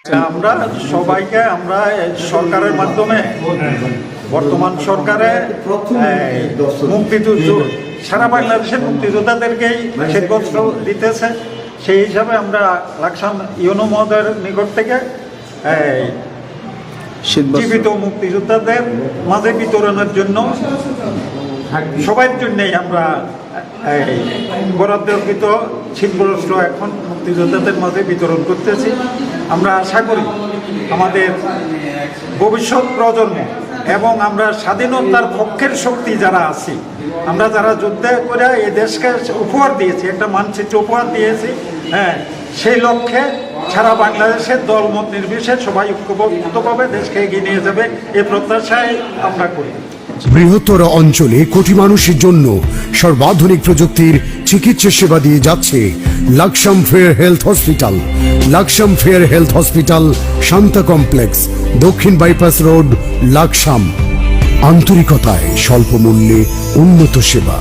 আমরা সবাইকে আমরা সরকারের মাধ্যমে বর্তমান সরকারে মুক্তিযুদ্ধ সারা বাংলাদেশের মুক্তিযোদ্ধাদেরকেই শীতবস্ত্র দিতেছে। সেই হিসাবে আমরা লাকসাম ইউনো মহোদয়ের নিকট থেকে জীবিত মুক্তিযোদ্ধাদের মাঝে বিতরণের জন্য সবার জন্যই আমরা বরাদ্দকৃত শীতবস্ত্র এখন মুক্তিযোদ্ধাদের মাঝে বিতরণ করতেছি। আমরা আশা করি আমাদের ভবিষ্যৎ প্রজন্ম এবং আমরা স্বাধীনতার পক্ষের শক্তি যারা আছি, আমরা যারা যুদ্ধ করে এই দেশকে উপহার দিয়েছি, একটা মানচিত্র উপহার দিয়েছি, সেই লক্ষ্যে সারা বাংলাদেশের দলমত নির্বিশেষে সবাই ঐক্যবদ্ধভাবে দেশকে এগিয়ে নিয়ে যাবে এই প্রত্যাশায় আমরা করি। বৃহত্তর অঞ্চলে কোটি মানুষের জন্য সর্বাধুনিক প্রযুক্তির চিকিৎসা সেবা দিয়ে যাচ্ছে Laksam fair health hospital. Laksam fair health hospital, Shanta complex, দক্ষিণ বাইপাস রোড, লাকসাম। আন্তরিকতায় স্বল্প মূল্যে উন্নত সেবা।